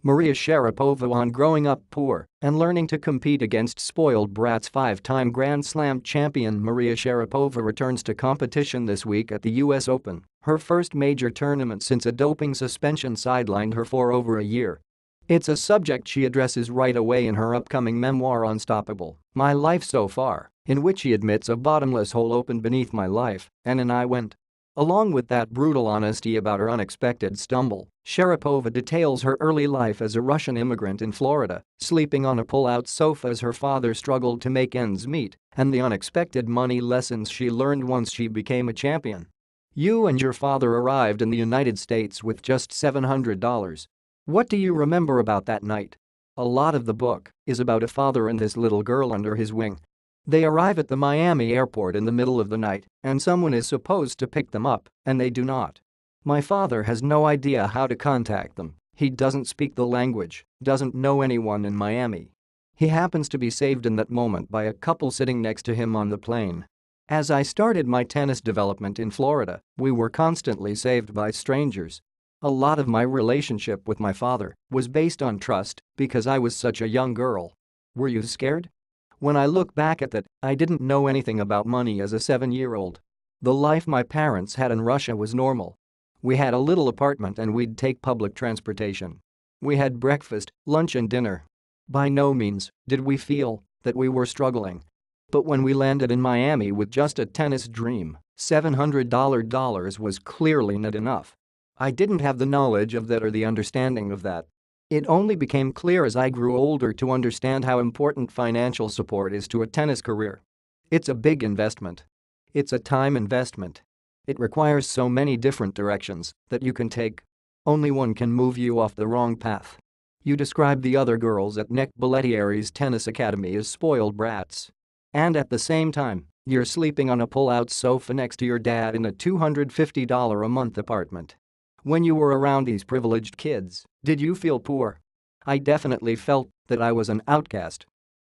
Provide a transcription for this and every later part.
Maria Sharapova on growing up poor and learning to compete against spoiled brats. Five-time Grand Slam champion Maria Sharapova returns to competition this week at the US Open, her first major tournament since a doping suspension sidelined her for over a year. It's a subject she addresses right away in her upcoming memoir Unstoppable, My Life So Far, in which she admits a bottomless hole opened beneath my life, and I went. Along with that brutal honesty about her unexpected stumble, Sharapova details her early life as a Russian immigrant in Florida, sleeping on a pull-out sofa as her father struggled to make ends meet, and the unexpected money lessons she learned once she became a champion. You and your father arrived in the United States with just $700. What do you remember about that night? A lot of the book is about a father and this little girl under his wing. They arrive at the Miami airport in the middle of the night, and someone is supposed to pick them up, and they do not. My father has no idea how to contact them, he doesn't speak the language, doesn't know anyone in Miami. He happens to be saved in that moment by a couple sitting next to him on the plane. As I started my tennis development in Florida, we were constantly saved by strangers. A lot of my relationship with my father was based on trust because I was such a young girl. Were you scared? When I look back at that, I didn't know anything about money as a 7-year-old. The life my parents had in Russia was normal. We had a little apartment and we'd take public transportation. We had breakfast, lunch and dinner. By no means did we feel that we were struggling. But when we landed in Miami with just a tennis dream, $700 was clearly not enough. I didn't have the knowledge of that or the understanding of that. It only became clear as I grew older to understand how important financial support is to a tennis career. It's a big investment. It's a time investment. It requires so many different directions that you can take. Only one can move you off the wrong path. You describe the other girls at Nick Bollettieri's tennis academy as spoiled brats. And at the same time, you're sleeping on a pull-out sofa next to your dad in a $250 a month apartment. When you were around these privileged kids, did you feel poor? I definitely felt that I was an outcast.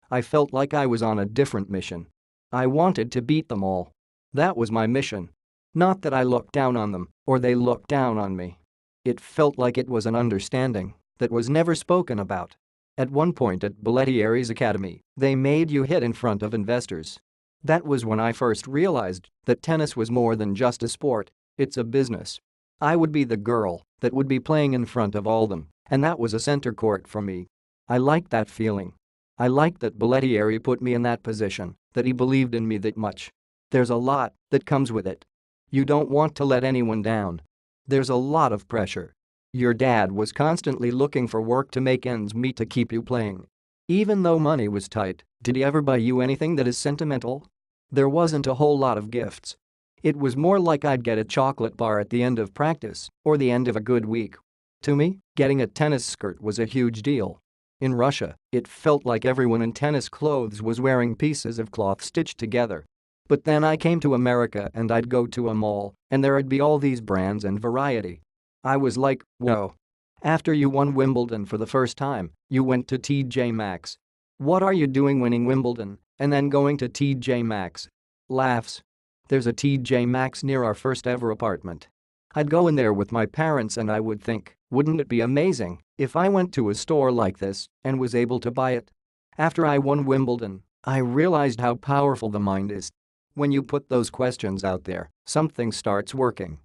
I felt like I was on a different mission. I wanted to beat them all. That was my mission. Not that I looked down on them or they looked down on me. It felt like it was an understanding that was never spoken about. At one point at Bollettieri's academy, they made you hit in front of investors. That was when I first realized that tennis was more than just a sport, it's a business. I would be the girl that would be playing in front of all them, and that was a center court for me. I liked that feeling. I liked that Bollettieri put me in that position, that he believed in me that much. There's a lot that comes with it. You don't want to let anyone down. There's a lot of pressure. Your dad was constantly looking for work to make ends meet to keep you playing. Even though money was tight, did he ever buy you anything that is sentimental? There wasn't a whole lot of gifts. It was more like I'd get a chocolate bar at the end of practice or the end of a good week. To me, getting a tennis skirt was a huge deal. In Russia, it felt like everyone in tennis clothes was wearing pieces of cloth stitched together. But then I came to America and I'd go to a mall and there'd be all these brands and variety. I was like, whoa. After you won Wimbledon for the first time, you went to TJ Maxx. What are you doing winning Wimbledon and then going to TJ Maxx? Laughs. There's a TJ Maxx near our first ever apartment. I'd go in there with my parents and I would think, wouldn't it be amazing if I went to a store like this and was able to buy it? After I won Wimbledon, I realized how powerful the mind is. When you put those questions out there, something starts working.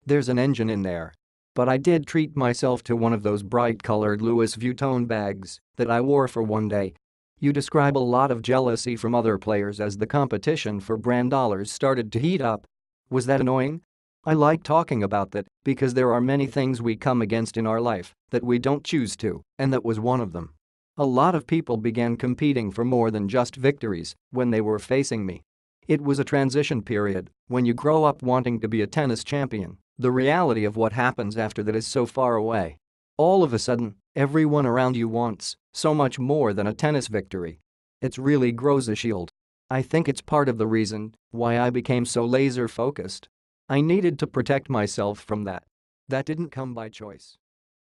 There's an engine in there. But I did treat myself to one of those bright-colored Louis Vuitton bags that I wore for one day. You describe a lot of jealousy from other players as the competition for brand dollars started to heat up. Was that annoying? I like talking about that because there are many things we come against in our life that we don't choose to, and that was one of them. A lot of people began competing for more than just victories when they were facing me. It was a transition period when you grow up wanting to be a tennis champion. The reality of what happens after that is so far away. All of a sudden, everyone around you wants so much more than a tennis victory. It really grows a shield. I think it's part of the reason why I became so laser-focused. I needed to protect myself from that. That didn't come by choice.